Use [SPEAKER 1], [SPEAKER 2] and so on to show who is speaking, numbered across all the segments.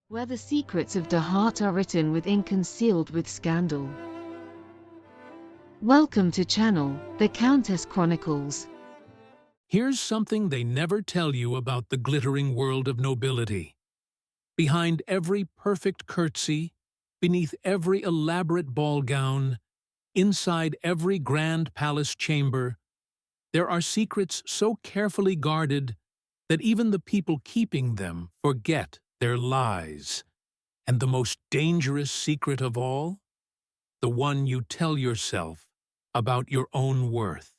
[SPEAKER 1] where the secrets of the heart are written with ink and sealed with scandal. Welcome to channel, The Countess Chronicles.
[SPEAKER 2] Here's something they never tell you about the glittering world of nobility. Behind every perfect curtsy, beneath every elaborate ball gown, inside every grand palace chamber, there are secrets so carefully guarded that even the people keeping them forget their lies. And the most dangerous secret of all? The one you tell yourself about your own worth.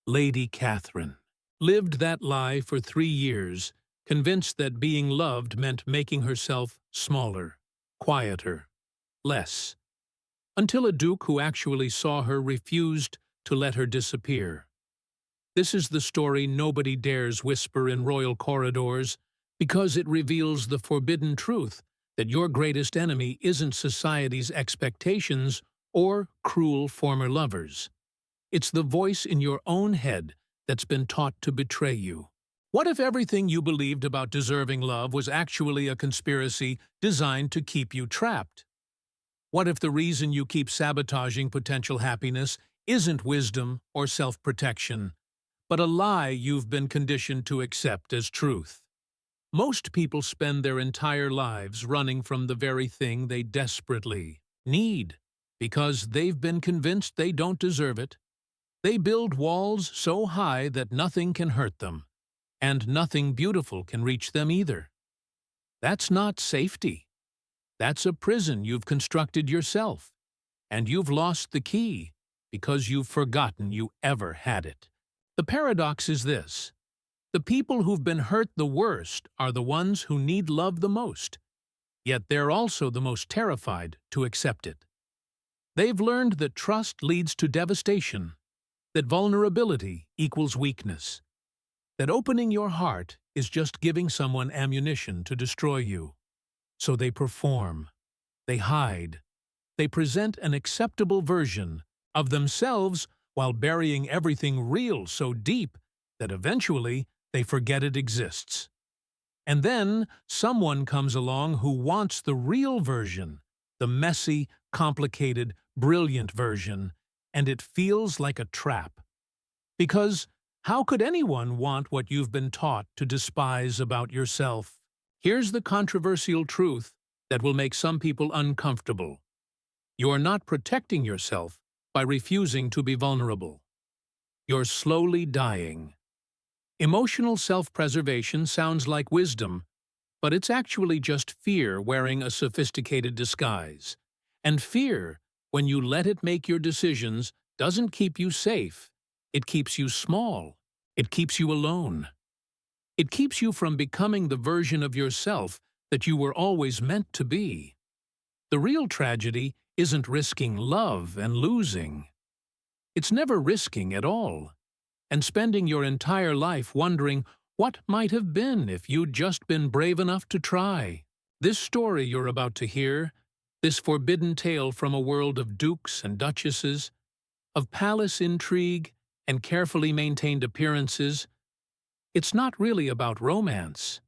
[SPEAKER 2] Lady Catherine lived that lie for 3 years, convinced that being loved meant making herself smaller, quieter, less, until a duke who actually saw her refused to let her disappear. This is the story nobody dares whisper in royal corridors, because it reveals the forbidden truth that your greatest enemy isn't society's expectations or cruel former lovers. It's the voice in your own head that's been taught to betray you. What if everything you believed about deserving love was actually a conspiracy designed to keep you trapped? What if the reason you keep sabotaging potential happiness isn't wisdom or self-protection, but a lie you've been conditioned to accept as truth? Most people spend their entire lives running from the very thing they desperately need, because they've been convinced they don't deserve it. They build walls so high that nothing can hurt them, and nothing beautiful can reach them either. That's not safety. That's a prison you've constructed yourself, and you've lost the key because you've forgotten you ever had it. The paradox is this: the people who've been hurt the worst are the ones who need love the most, yet they're also the most terrified to accept it. They've learned that trust leads to devastation, that vulnerability equals weakness, that opening your heart is just giving someone ammunition to destroy you. So they perform, they hide, they present an acceptable version of themselves while burying everything real so deep that eventually they forget it exists. And then someone comes along who wants the real version, the messy, complicated, brilliant version, and it feels like a trap. Because how could anyone want what you've been taught to despise about yourself? Here's the controversial truth that will make some people uncomfortable. You're not protecting yourself by refusing to be vulnerable. You're slowly dying. Emotional self-preservation sounds like wisdom, but it's actually just fear wearing a sophisticated disguise. And fear, when you let it make your decisions, doesn't keep you safe. It keeps you small. It keeps you alone. It keeps you from becoming the version of yourself that you were always meant to be. The real tragedy isn't risking love and losing. It's never risking at all, and spending your entire life wondering what might have been if you'd just been brave enough to try. This story you're about to hear, this forbidden tale from a world of dukes and duchesses, of palace intrigue and carefully maintained appearances, it's not really about romance.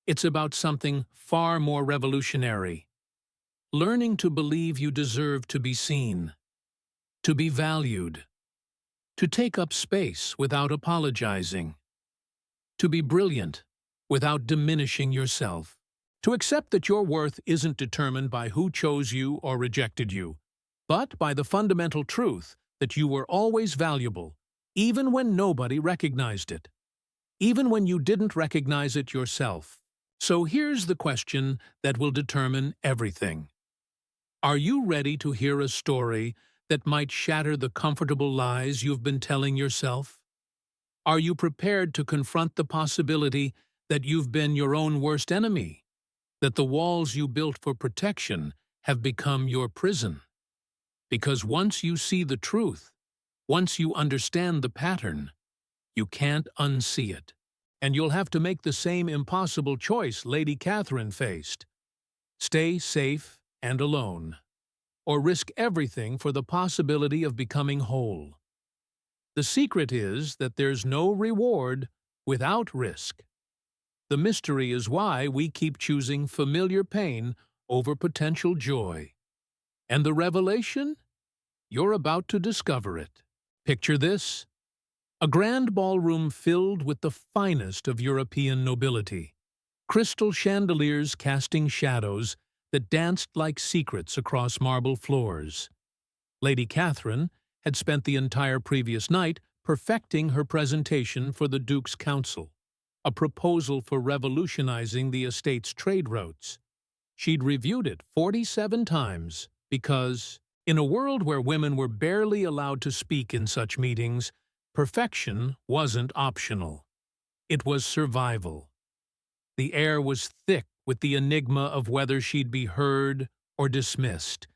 [SPEAKER 2] It's about something far more revolutionary. Learning to believe you deserve to be seen, to be valued, to take up space without apologizing, to be brilliant without diminishing yourself, to accept that your worth isn't determined by who chose you or rejected you, but by the fundamental truth that you were always valuable, even when nobody recognized it, even when you didn't recognize it yourself. So here's the question that will determine everything. Are you ready to hear a story that might shatter the comfortable lies you've been telling yourself? Are you prepared to confront the possibility that you've been your own worst enemy, that the walls you built for protection have become your prison? Because once you see the truth, once you understand the pattern, you can't unsee it. And you'll have to make the same impossible choice Lady Catherine faced. Stay safe and alone, or risk everything for the possibility of becoming whole. The secret is that there's no reward without risk. The mystery is why we keep choosing familiar pain over potential joy. And the revelation? You're about to discover it. Picture this: a grand ballroom filled with the finest of European nobility, crystal chandeliers casting shadows that danced like secrets across marble floors. Lady Catherine had spent the entire previous night perfecting her presentation for the Duke's Council, a proposal for revolutionizing the estate's trade routes. She'd reviewed it 47 times because, in a world where women were barely allowed to speak in such meetings, perfection wasn't optional. It was survival. The air was thick with the enigma of whether she'd be heard or dismissed,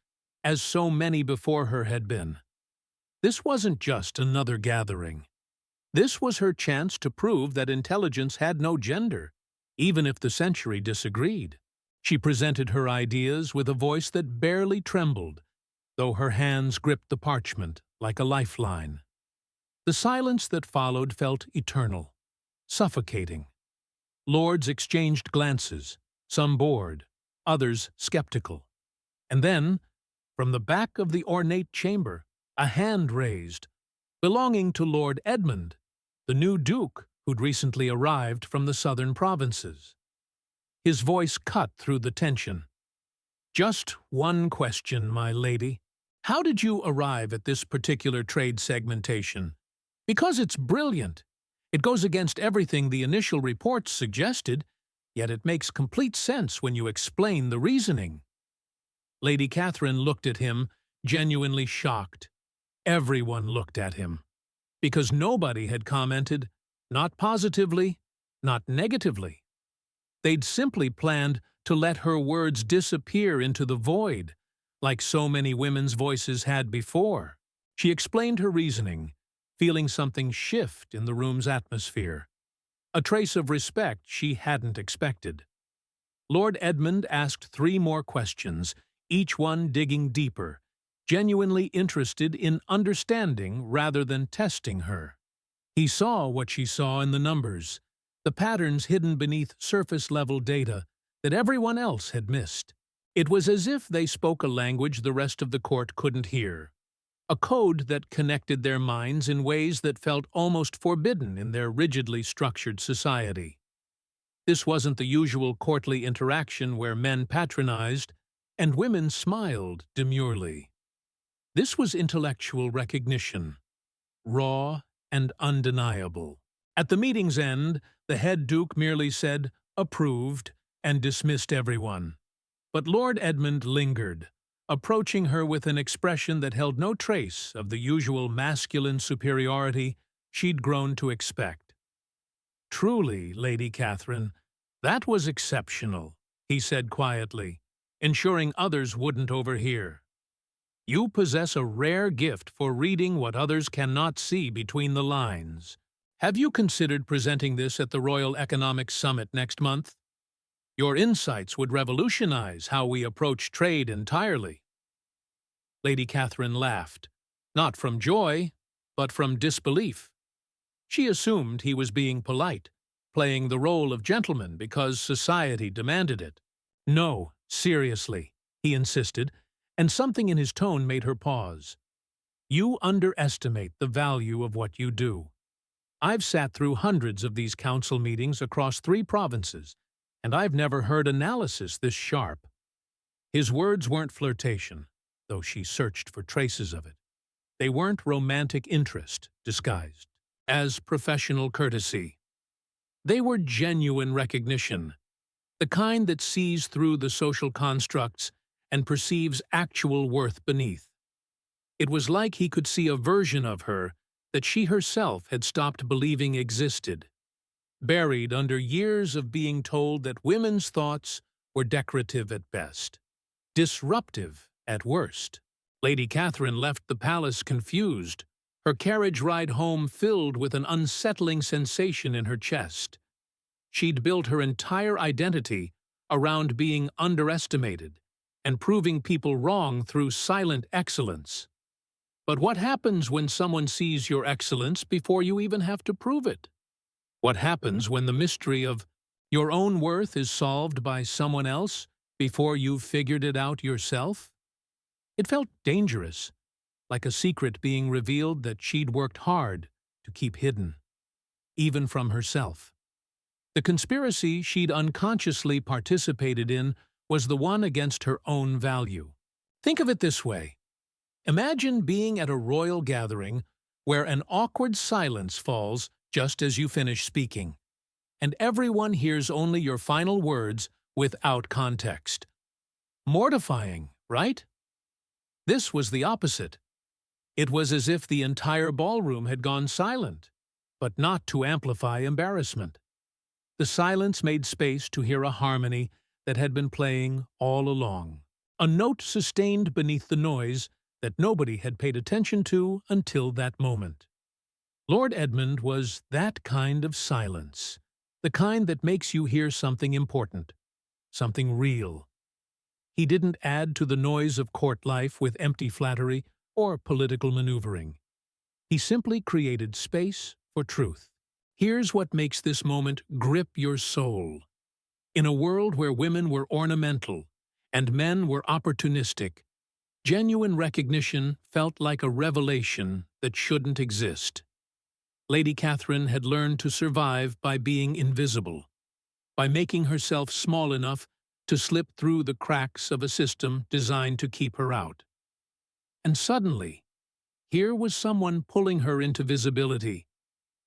[SPEAKER 2] as so many before her had been. This wasn't just another gathering. This was her chance to prove that intelligence had no gender, even if the century disagreed. She presented her ideas with a voice that barely trembled, though her hands gripped the parchment like a lifeline. The silence that followed felt eternal, suffocating. Lords exchanged glances, some bored, others skeptical. And then, from the back of the ornate chamber, a hand raised, belonging to Lord Edmund, the new Duke who'd recently arrived from the southern provinces. His voice cut through the tension. "Just one question, my lady. How did you arrive at this particular trade segmentation? Because it's brilliant. It goes against everything the initial reports suggested, yet it makes complete sense when you explain the reasoning." Lady Catherine looked at him, genuinely shocked. Everyone looked at him, because nobody had commented, not positively, not negatively. They'd simply planned to let her words disappear into the void, like so many women's voices had before. She explained her reasoning, feeling something shift in the room's atmosphere, a trace of respect she hadn't expected. Lord Edmund asked 3 more questions, each one digging deeper, genuinely interested in understanding rather than testing her. He saw what she saw in the numbers, the patterns hidden beneath surface-level data that everyone else had missed. It was as if they spoke a language the rest of the court couldn't hear, a code that connected their minds in ways that felt almost forbidden in their rigidly structured society. This wasn't the usual courtly interaction where men patronized and women smiled demurely. This was intellectual recognition, raw and undeniable. At the meeting's end, the head duke merely said, "Approved," and dismissed everyone. But Lord Edmund lingered, approaching her with an expression that held no trace of the usual masculine superiority she'd grown to expect. "Truly, Lady Catherine, that was exceptional," he said quietly, ensuring others wouldn't overhear. "You possess a rare gift for reading what others cannot see between the lines. Have you considered presenting this at the Royal Economic Summit next month? Your insights would revolutionize how we approach trade entirely." Lady Catherine laughed, not from joy, but from disbelief. She assumed he was being polite, playing the role of gentleman because society demanded it. "No, seriously," he insisted, and something in his tone made her pause. "You underestimate the value of what you do. I've sat through hundreds of these council meetings across 3 provinces, and I've never heard analysis this sharp." His words weren't flirtation, though she searched for traces of it. They weren't romantic interest, disguised as professional courtesy. They were genuine recognition, the kind that sees through the social constructs and perceives actual worth beneath. It was like he could see a version of her that she herself had stopped believing existed, buried under years of being told that women's thoughts were decorative at best, disruptive at worst. Lady Catherine left the palace confused, her carriage ride home filled with an unsettling sensation in her chest. She'd built her entire identity around being underestimated and proving people wrong through silent excellence. But what happens when someone sees your excellence before you even have to prove it? What happens when the mystery of Your own worth is solved by someone else before you've figured it out yourself? It felt dangerous, like a secret being revealed that she'd worked hard to keep hidden, even from herself. The conspiracy she'd unconsciously participated in was the one against her own value. Think of it this way. Imagine being at a royal gathering where an awkward silence falls just as you finish speaking, and everyone hears only your final words without context. Mortifying, right? This was the opposite. It was as if the entire ballroom had gone silent, but not to amplify embarrassment. The silence made space to hear a harmony that had been playing all along, a note sustained beneath the noise that nobody had paid attention to until that moment. Lord Edmund was that kind of silence, the kind that makes you hear something important, something real. He didn't add to the noise of court life with empty flattery or political maneuvering. He simply created space for truth. Here's what makes this moment grip your soul. In a world where women were ornamental and men were opportunistic, genuine recognition felt like a revelation that shouldn't exist. Lady Catherine had learned to survive by being invisible, by making herself small enough to slip through the cracks of a system designed to keep her out. And suddenly, here was someone pulling her into visibility,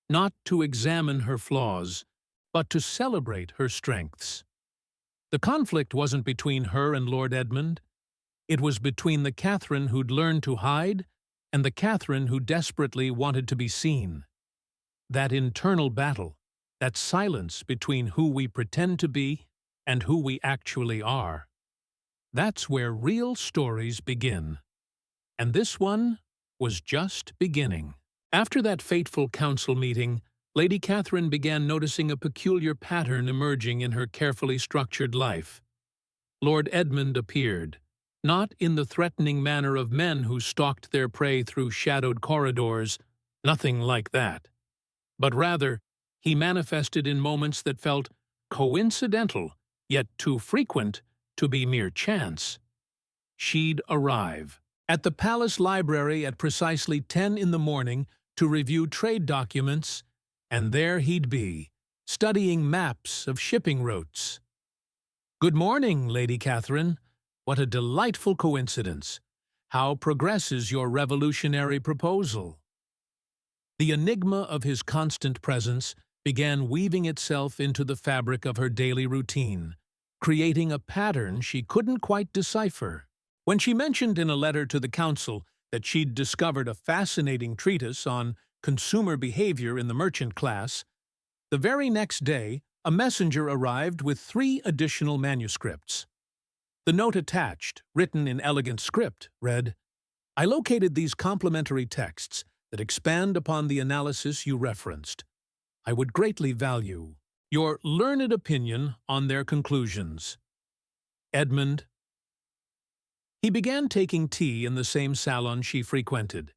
[SPEAKER 2] not to examine her flaws, but to celebrate her strengths. The conflict wasn't between her and Lord Edmund. It was between the Catherine who'd learned to hide and the Catherine who desperately wanted to be seen. That internal battle, that silence between who we pretend to be and who we actually are. That's where real stories begin. And this one was just beginning. After that fateful council meeting, Lady Catherine began noticing a peculiar pattern emerging in her carefully structured life. Lord Edmund appeared, not in the threatening manner of men who stalked their prey through shadowed corridors, nothing like that. But rather, he manifested in moments that felt coincidental, yet too frequent to be mere chance. She'd arrive at the palace library at precisely 10 in the morning to review trade documents, and there he'd be, studying maps of shipping routes. "Good morning, Lady Catherine. What a delightful coincidence. How progresses your revolutionary proposal?" The enigma of his constant presence began weaving itself into the fabric of her daily routine, creating a pattern she couldn't quite decipher. When she mentioned in a letter to the council that she'd discovered a fascinating treatise on consumer behavior in the merchant class, the very next day a messenger arrived with 3 additional manuscripts. The note attached, written in elegant script, read, "I located these complementary texts that expand upon the analysis you referenced. I would greatly value your learned opinion on their conclusions. Edmund." He began taking tea in the same salon she frequented,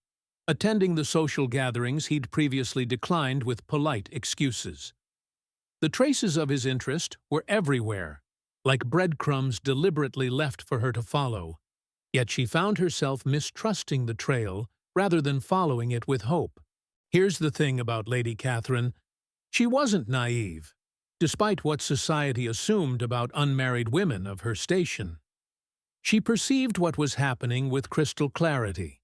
[SPEAKER 2] attending the social gatherings he'd previously declined with polite excuses. The traces of his interest were everywhere, like breadcrumbs deliberately left for her to follow, yet she found herself mistrusting the trail rather than following it with hope. Here's the thing about Lady Catherine. She wasn't naive, despite what society assumed about unmarried women of her station. She perceived what was happening with crystal clarity,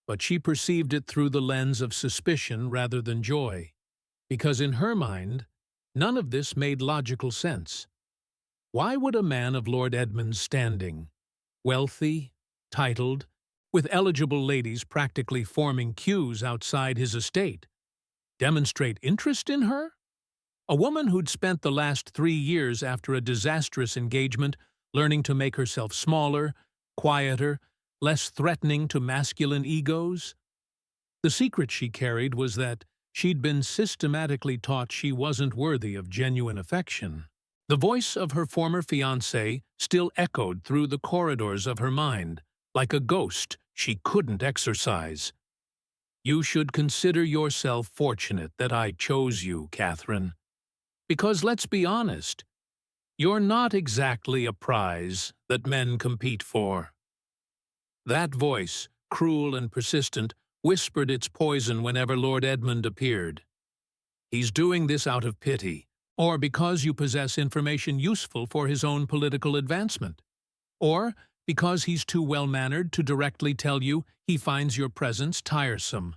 [SPEAKER 2] but she perceived it through the lens of suspicion rather than joy, because in her mind, none of this made logical sense. Why would a man of Lord Edmund's standing, wealthy, titled, with eligible ladies practically forming queues outside his estate, demonstrate interest in her? A woman who'd spent the last 3 years after a disastrous engagement learning to make herself smaller, quieter, less threatening to masculine egos? The secret she carried was that she'd been systematically taught she wasn't worthy of genuine affection. The voice of her former fiancé still echoed through the corridors of her mind, like a ghost she couldn't exorcise. "You should consider yourself fortunate that I chose you, Catherine. Because let's be honest, you're not exactly a prize that men compete for. That voice, cruel and persistent, whispered its poison whenever Lord Edmund appeared. He's doing this out of pity, or because you possess information useful for his own political advancement, or because he's too well-mannered to directly tell you he finds your presence tiresome.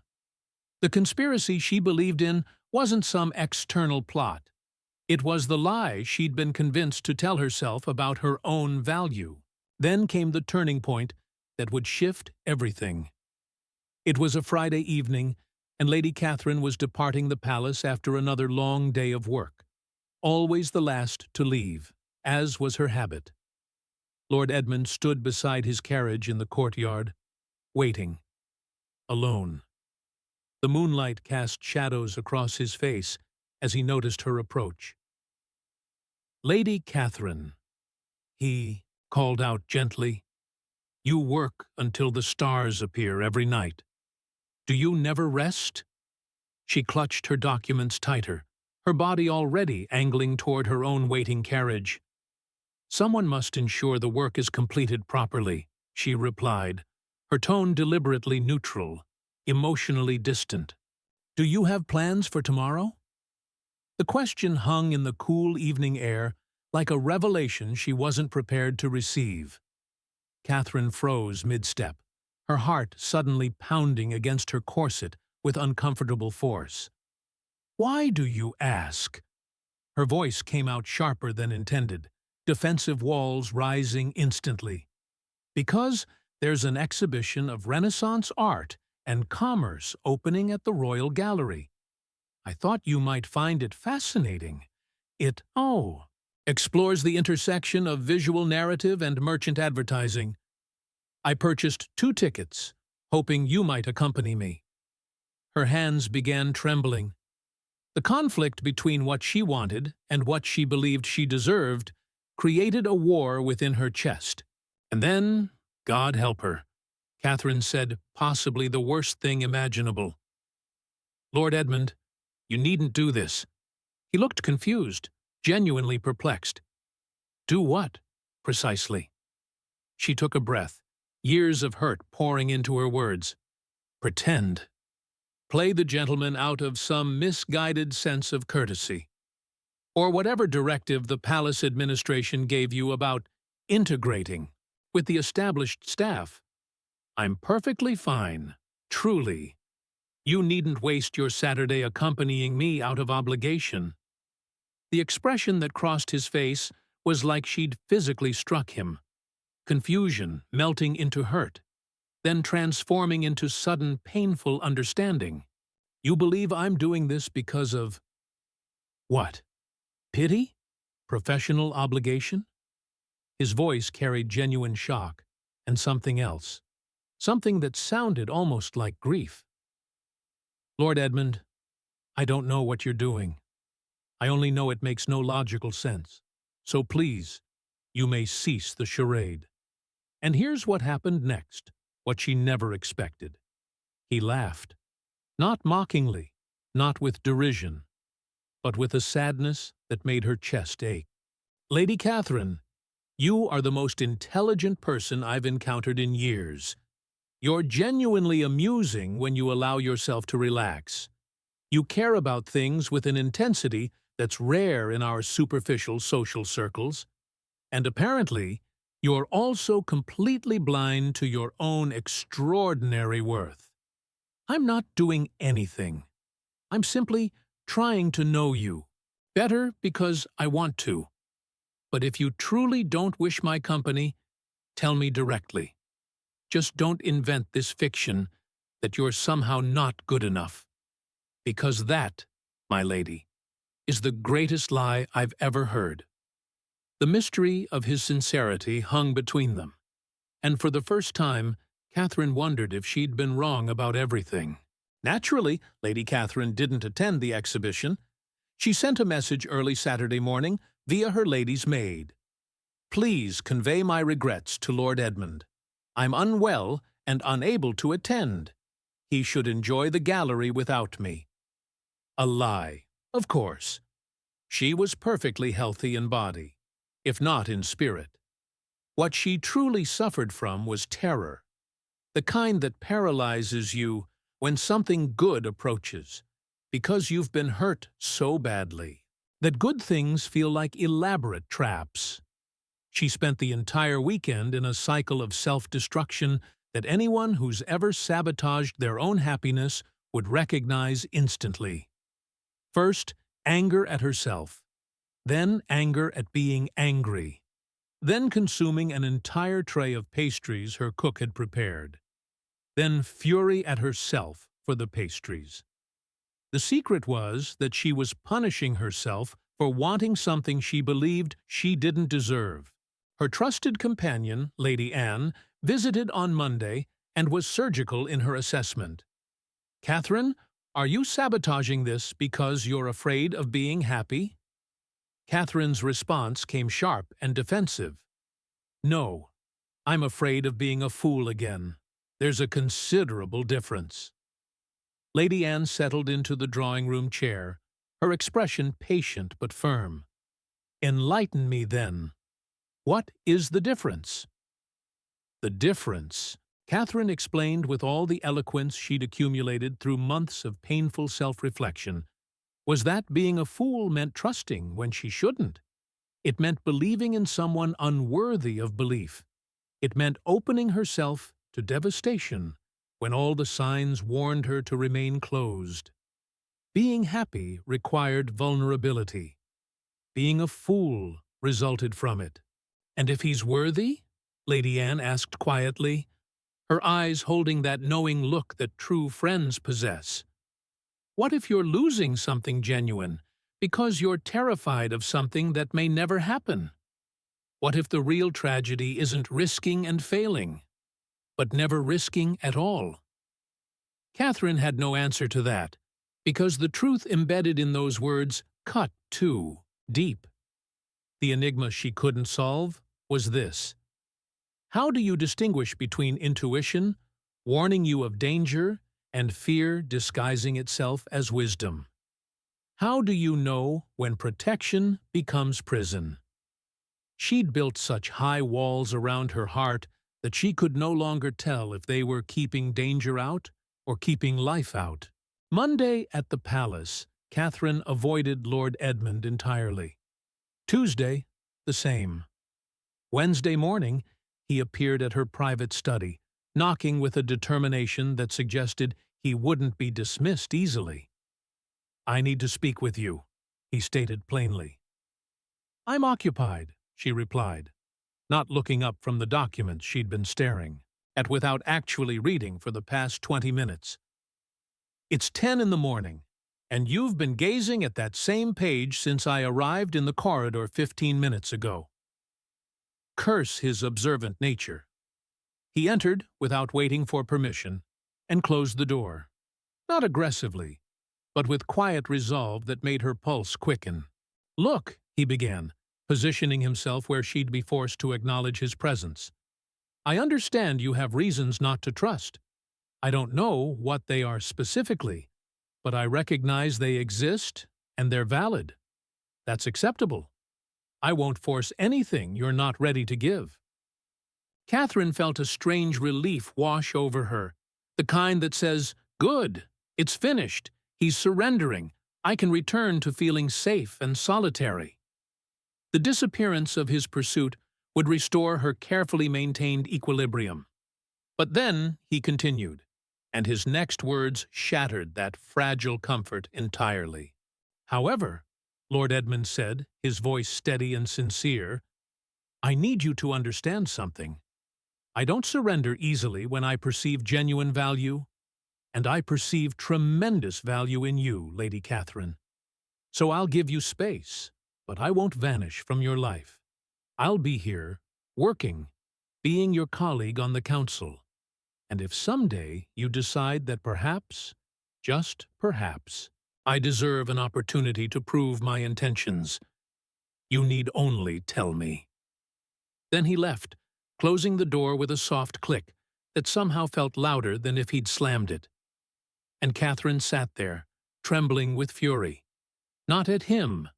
[SPEAKER 2] The conspiracy she believed in wasn't some external plot. It was the lie she'd been convinced to tell herself about her own value. Then came the turning point that would shift everything. It was a Friday evening, and Lady Catherine was departing the palace after another long day of work, always the last to leave, as was her habit. Lord Edmund stood beside his carriage in the courtyard, waiting, alone. The moonlight cast shadows across his face as he noticed her approach. "Lady Catherine," he called out gently, "you work until the stars appear every night. Do you never rest?" She clutched her documents tighter, her body already angling toward her own waiting carriage. "Someone must ensure the work is completed properly," she replied, her tone deliberately neutral, emotionally distant. "Do you have plans for tomorrow?" The question hung in the cool evening air like a revelation she wasn't prepared to receive. Catherine froze mid-step, her heart suddenly pounding against her corset with uncomfortable force. "Why do you ask?" Her voice came out sharper than intended, defensive walls rising instantly. "Because there's an exhibition of Renaissance art and commerce opening at the Royal Gallery. I thought you might find it fascinating. It explores the intersection of visual narrative and merchant advertising. I purchased 2 tickets, hoping you might accompany me." Her hands began trembling. The conflict between what she wanted and what she believed she deserved created a war within her chest. And then, God help her, Catherine said possibly the worst thing imaginable. "Lord Edmund, you needn't do this." He looked confused, genuinely perplexed. "Do what, precisely?" She took a breath, years of hurt pouring into her words. "Pretend. Play the gentleman out of some misguided sense of courtesy. Or whatever directive the palace administration gave you about integrating with the established staff. I'm perfectly fine, truly. You needn't waste your Saturday accompanying me out of obligation." The expression that crossed his face was like she'd physically struck him. Confusion melting into hurt, then transforming into sudden painful understanding. "You believe I'm doing this because of what? Pity? Professional obligation?" His voice carried genuine shock and something else, something that sounded almost like grief. "Lord Edmund, I don't know what you're doing. I only know it makes no logical sense. So please, you may cease the charade." And here's what happened next, what she never expected. He laughed. Not mockingly, not with derision, but with a sadness that made her chest ache. "Lady Catherine, you are the most intelligent person I've encountered in years. You're genuinely amusing when you allow yourself to relax. You care about things with an intensity that's rare in our superficial social circles. And apparently, you're also completely blind to your own extraordinary worth. I'm not doing anything. I'm simply trying to know you better because I want to. But if you truly don't wish my company, tell me directly. Just don't invent this fiction that you're somehow not good enough. Because that, my lady, is the greatest lie I've ever heard." The mystery of his sincerity hung between them, and for the first time, Catherine wondered if she'd been wrong about everything. Naturally, Lady Catherine didn't attend the exhibition. She sent a message early Saturday morning via her lady's maid. "Please convey my regrets to Lord Edmund. I'm unwell and unable to attend. He should enjoy the gallery without me." A lie, of course. She was perfectly healthy in body, if not in spirit. What she truly suffered from was terror, the kind that paralyzes you when something good approaches, because you've been hurt so badly that good things feel like elaborate traps. She spent the entire weekend in a cycle of self-destruction that anyone who's ever sabotaged their own happiness would recognize instantly. First, anger at herself, then anger at being angry, then consuming an entire tray of pastries her cook had prepared, then fury at herself for the pastries. The secret was that she was punishing herself for wanting something she believed she didn't deserve. Her trusted companion, Lady Anne, visited on Monday and was surgical in her assessment. "Catherine, are you sabotaging this because you're afraid of being happy?" Catherine's response came sharp and defensive. "No, I'm afraid of being a fool again. There's a considerable difference." Lady Anne settled into the drawing-room chair, her expression patient but firm. "Enlighten me, then. What is the difference?" "The difference," Catherine explained with all the eloquence she'd accumulated through months of painful self-reflection, was that being a fool meant trusting when she shouldn't. It meant believing in someone unworthy of belief. It meant opening herself to devastation when all the signs warned her to remain closed. Being happy required vulnerability. Being a fool resulted from it. "And if he's worthy?" Lady Anne asked quietly, her eyes holding that knowing look that true friends possess. "What if you're losing something genuine because you're terrified of something that may never happen? What if the real tragedy isn't risking and failing, but never risking at all?" Catherine had no answer to that, because the truth embedded in those words cut too deep. The enigma she couldn't solve was this: how do you distinguish between intuition, warning you of danger, and fear disguising itself as wisdom? How do you know when protection becomes prison? She'd built such high walls around her heart that she could no longer tell if they were keeping danger out or keeping life out. Monday at the palace, Catherine avoided Lord Edmund entirely. Tuesday, the same. Wednesday morning, he appeared at her private study, knocking with a determination that suggested he wouldn't be dismissed easily. "I need to speak with you," he stated plainly. "I'm occupied," she replied, not looking up from the documents she'd been staring at without actually reading for the past 20 minutes. "It's 10 in the morning, and you've been gazing at that same page since I arrived in the corridor 15 minutes ago." Curse his observant nature. He entered without waiting for permission and closed the door, not aggressively, but with quiet resolve that made her pulse quicken. "Look," he began, positioning himself where she'd be forced to acknowledge his presence. "I understand you have reasons not to trust. I don't know what they are specifically, but I recognize they exist and they're valid. That's acceptable. I won't force anything you're not ready to give." Catherine felt a strange relief wash over her, the kind that says, "Good, it's finished, he's surrendering, I can return to feeling safe and solitary." The disappearance of his pursuit would restore her carefully maintained equilibrium. But then he continued, and his next words shattered that fragile comfort entirely. "However," Lord Edmund said, his voice steady and sincere, "I need you to understand something. I don't surrender easily when I perceive genuine value, and I perceive tremendous value in you, Lady Catherine. So I'll give you space, but I won't vanish from your life. I'll be here, working, being your colleague on the council. And if someday you decide that perhaps, just perhaps, I deserve an opportunity to prove my intentions, you need only tell me." Then he left, closing the door with a soft click that somehow felt louder than if he'd slammed it. And Catherine sat there, trembling with fury. Not at him,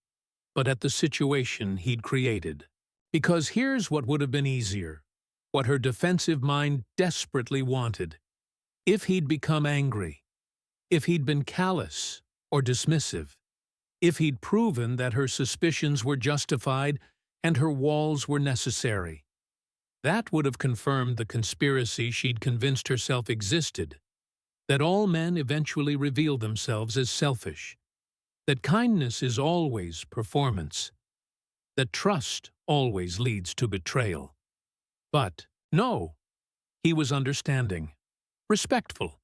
[SPEAKER 2] but at the situation he'd created. Because here's what would have been easier, what her defensive mind desperately wanted. If he'd become angry, if he'd been callous or dismissive, if he'd proven that her suspicions were justified and her walls were necessary, that would have confirmed the conspiracy she'd convinced herself existed, that all men eventually reveal themselves as selfish, that kindness is always performance, that trust always leads to betrayal. But no, he was understanding, respectful,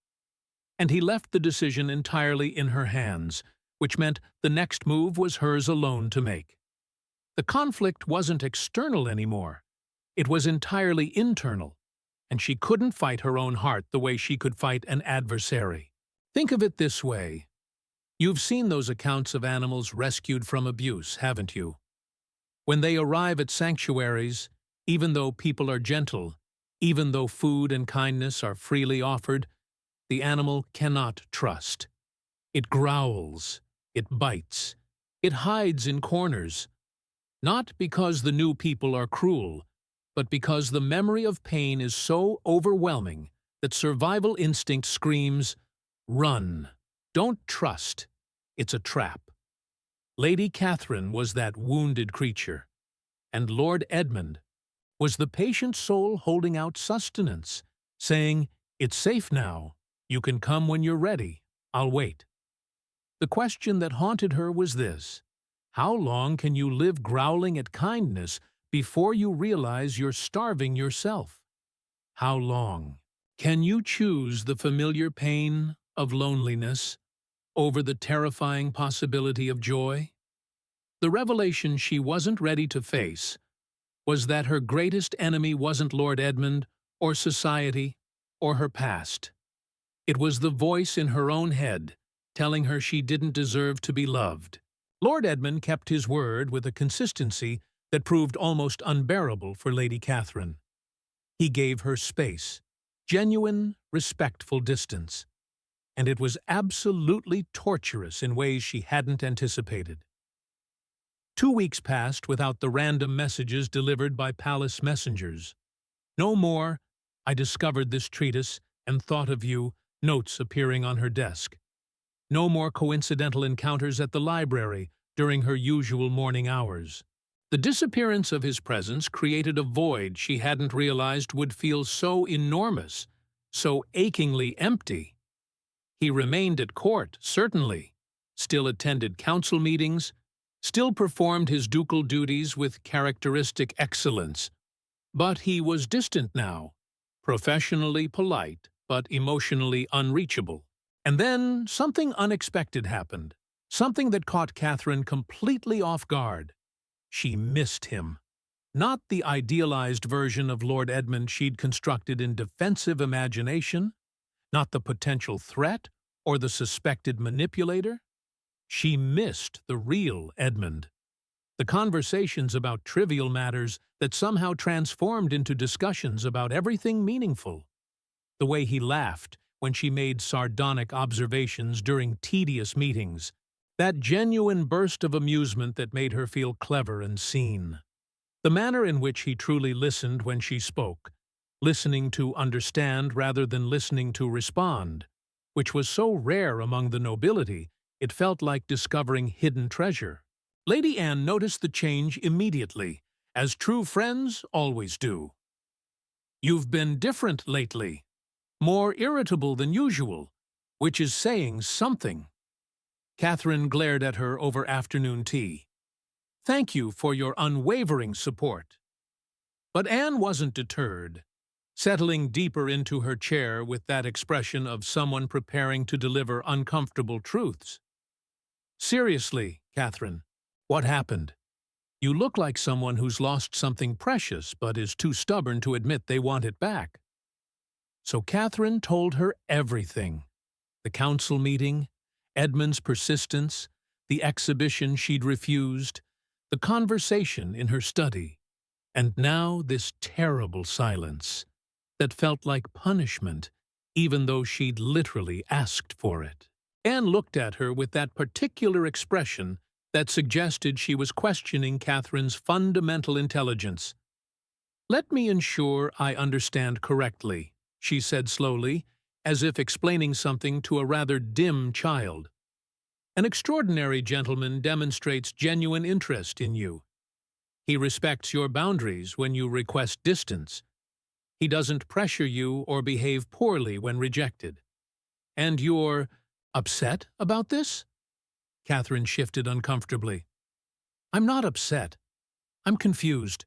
[SPEAKER 2] and he left the decision entirely in her hands, which meant the next move was hers alone to make. The conflict wasn't external anymore. It was entirely internal, and she couldn't fight her own heart the way she could fight an adversary. Think of it this way. You've seen those accounts of animals rescued from abuse, haven't you? When they arrive at sanctuaries, even though people are gentle, even though food and kindness are freely offered, the animal cannot trust. It growls, it bites, it hides in corners, not because the new people are cruel, but because the memory of pain is so overwhelming that survival instinct screams, "Run! Don't trust! It's a trap." Lady Catherine was that wounded creature, and Lord Edmund was the patient soul holding out sustenance, saying, "It's safe now. You can come when you're ready. I'll wait." The question that haunted her was this: how long can you live growling at kindness before you realize you're starving yourself? How long can you choose the familiar pain of loneliness over the terrifying possibility of joy? The revelation she wasn't ready to face was that her greatest enemy wasn't Lord Edmund or society or her past. It was the voice in her own head telling her she didn't deserve to be loved. Lord Edmund kept his word with a consistency that proved almost unbearable for Lady Catherine. He gave her space, genuine, respectful distance, and it was absolutely torturous in ways she hadn't anticipated. 2 weeks passed without the random messages delivered by palace messengers. No more, "I discovered this treatise and thought of you," notes appearing on her desk. No more coincidental encounters at the library during her usual morning hours. The disappearance of his presence created a void she hadn't realized would feel so enormous, so achingly empty. He remained at court, certainly, still attended council meetings, still performed his ducal duties with characteristic excellence. But he was distant now, professionally polite, but emotionally unreachable. And then something unexpected happened, something that caught Catherine completely off guard. She missed him. Not the idealized version of Lord Edmund she'd constructed in defensive imagination, not the potential threat or the suspected manipulator. She missed the real Edmund. The conversations about trivial matters that somehow transformed into discussions about everything meaningful. The way he laughed when she made sardonic observations during tedious meetings. That genuine burst of amusement that made her feel clever and seen. The manner in which he truly listened when she spoke, listening to understand rather than listening to respond, which was so rare among the nobility, it felt like discovering hidden treasure. Lady Anne noticed the change immediately, as true friends always do. "You've been different lately, more irritable than usual, which is saying something." Catherine glared at her over afternoon tea. "Thank you for your unwavering support." But Anne wasn't deterred, settling deeper into her chair with that expression of someone preparing to deliver uncomfortable truths. "Seriously, Catherine, what happened? You look like someone who's lost something precious but is too stubborn to admit they want it back." So Catherine told her everything. The council meeting, Edmund's persistence, the exhibition she'd refused, the conversation in her study, and now this terrible silence that felt like punishment, even though she'd literally asked for it. Anne looked at her with that particular expression that suggested she was questioning Catherine's fundamental intelligence. "Let me ensure I understand correctly," she said slowly, as if explaining something to a rather dim child. "An extraordinary gentleman demonstrates genuine interest in you. He respects your boundaries when you request distance. He doesn't pressure you or behave poorly when rejected. And you're upset about this?" Catherine shifted uncomfortably. "I'm not upset. I'm confused."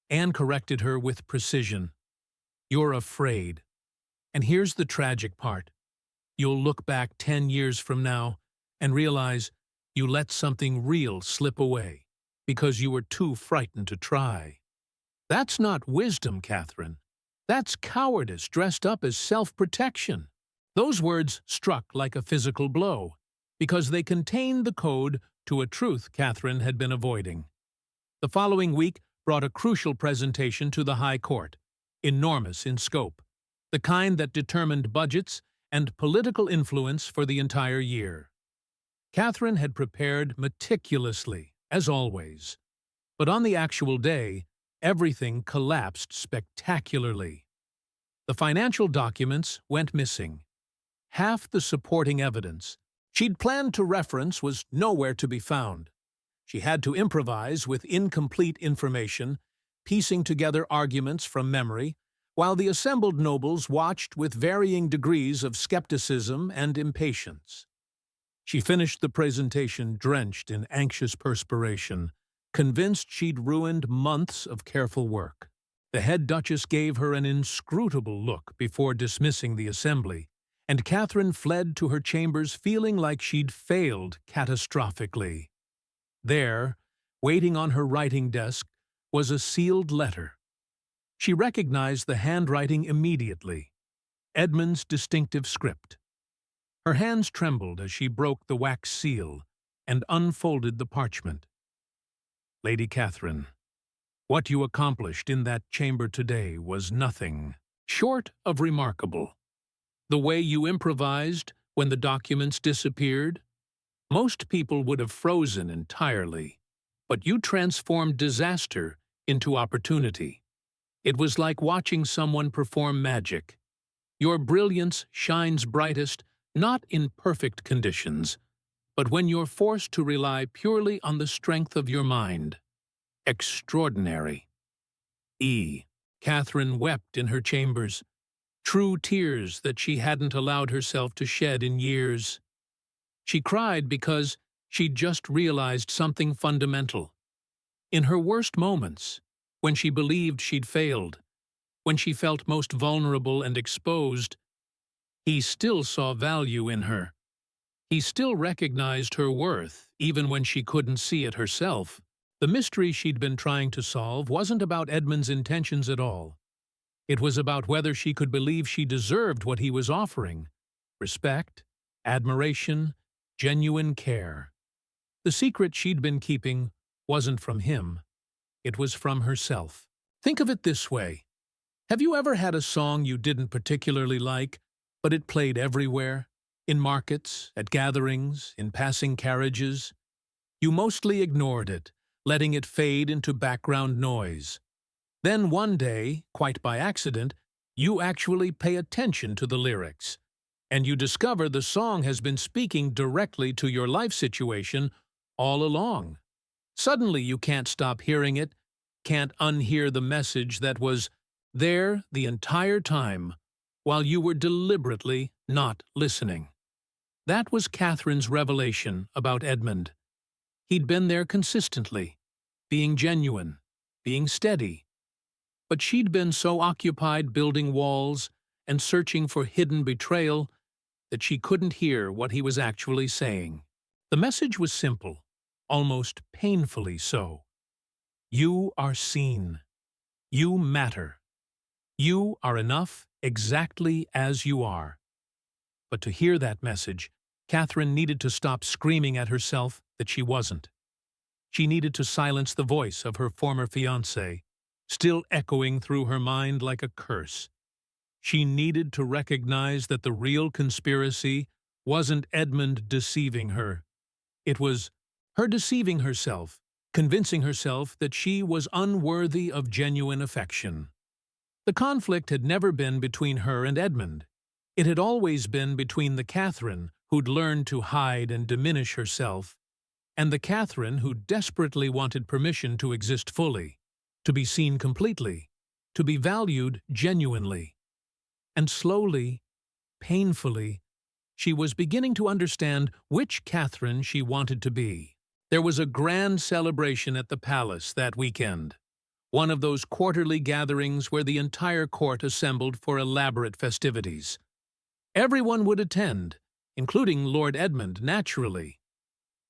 [SPEAKER 2] Anne corrected her with precision. "You're afraid. And here's the tragic part. You'll look back 10 years from now and realize you let something real slip away because you were too frightened to try. That's not wisdom, Catherine. That's cowardice dressed up as self-protection." Those words struck like a physical blow because they contained the code to a truth Catherine had been avoiding. The following week brought a crucial presentation to the High Court, enormous in scope, the kind that determined budgets and political influence for the entire year. Catherine had prepared meticulously, as always, but on the actual day, everything collapsed spectacularly. The financial documents went missing. Half the supporting evidence she'd planned to reference was nowhere to be found. She had to improvise with incomplete information, piecing together arguments from memory, while the assembled nobles watched with varying degrees of skepticism and impatience. She finished the presentation drenched in anxious perspiration, convinced she'd ruined months of careful work. The head duchess gave her an inscrutable look before dismissing the assembly, and Catherine fled to her chambers feeling like she'd failed catastrophically. There, waiting on her writing desk, was a sealed letter. She recognized the handwriting immediately, Edmund's distinctive script. Her hands trembled as she broke the wax seal and unfolded the parchment. "Lady Catherine, what you accomplished in that chamber today was nothing short of remarkable. The way you improvised when the documents disappeared, most people would have frozen entirely, but you transformed disaster into opportunity. It was like watching someone perform magic. Your brilliance shines brightest not in perfect conditions, but when you're forced to rely purely on the strength of your mind. Extraordinary." Catherine wept in her chambers, true tears that she hadn't allowed herself to shed in years. She cried because she'd just realized something fundamental. In her worst moments, when she believed she'd failed, when she felt most vulnerable and exposed, he still saw value in her. He still recognized her worth, even when she couldn't see it herself. The mystery she'd been trying to solve wasn't about Edmund's intentions at all. It was about whether she could believe she deserved what he was offering: respect, admiration, genuine care. The secret she'd been keeping wasn't from him. It was from herself. Think of it this way. Have you ever had a song you didn't particularly like, but it played everywhere? In markets, at gatherings, in passing carriages? You mostly ignored it, letting it fade into background noise. Then one day, quite by accident, you actually pay attention to the lyrics, and you discover the song has been speaking directly to your life situation all along. Suddenly you can't stop hearing it, can't unhear the message that was there the entire time, while you were deliberately not listening. That was Catherine's revelation about Edmund. He'd been there consistently, being genuine, being steady. But she'd been so occupied building walls and searching for hidden betrayal that she couldn't hear what he was actually saying. The message was simple, almost painfully so. You are seen. You matter. You are enough exactly as you are. But to hear that message, Catherine needed to stop screaming at herself that she wasn't. She needed to silence the voice of her former fiancé, still echoing through her mind like a curse. She needed to recognize that the real conspiracy wasn't Edmund deceiving her. It was her deceiving herself, convincing herself that she was unworthy of genuine affection. The conflict had never been between her and Edmund. It had always been between the Catherine who'd learned to hide and diminish herself, and the Catherine who desperately wanted permission to exist fully, to be seen completely, to be valued genuinely. And slowly, painfully, she was beginning to understand which Catherine she wanted to be. There was a grand celebration at the palace that weekend, one of those quarterly gatherings where the entire court assembled for elaborate festivities. Everyone would attend, including Lord Edmund, naturally.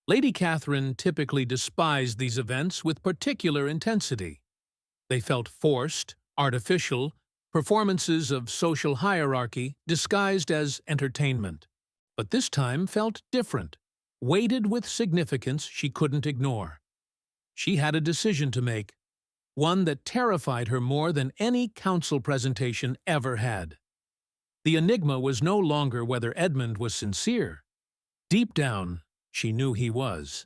[SPEAKER 2] Lady Catherine typically despised these events with particular intensity. They felt forced, artificial, performances of social hierarchy disguised as entertainment. But this time felt different, weighted with significance she couldn't ignore. She had a decision to make, one that terrified her more than any council presentation ever had. The enigma was no longer whether Edmund was sincere. Deep down, she knew he was.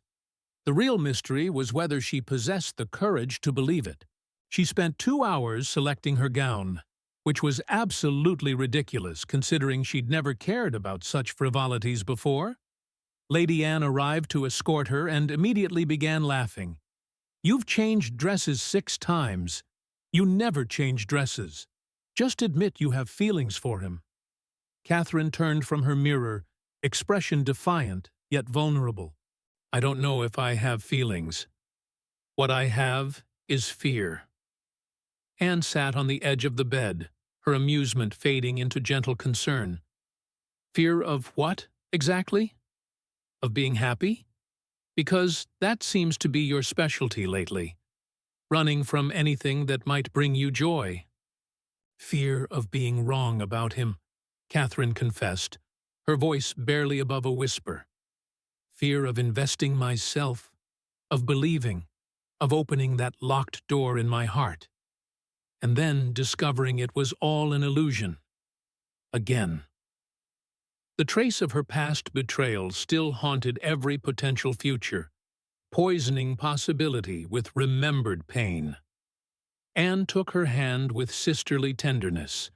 [SPEAKER 2] The real mystery was whether she possessed the courage to believe it. She spent 2 hours selecting her gown, which was absolutely ridiculous considering she'd never cared about such frivolities before. Lady Anne arrived to escort her and immediately began laughing. "You've changed dresses 6 times. You never change dresses. Just admit you have feelings for him." Catherine turned from her mirror, expression defiant, yet vulnerable. "I don't know if I have feelings. What I have is fear." Anne sat on the edge of the bed, her amusement fading into gentle concern. "Fear of what, exactly? Of being happy? Because that seems to be your specialty lately. Running from anything that might bring you joy." "Fear of being wrong about him," Catherine confessed, her voice barely above a whisper. "Fear of investing myself, of believing, of opening that locked door in my heart, and then discovering it was all an illusion. Again." The trace of her past betrayal still haunted every potential future, poisoning possibility with remembered pain. Anne took her hand with sisterly tenderness.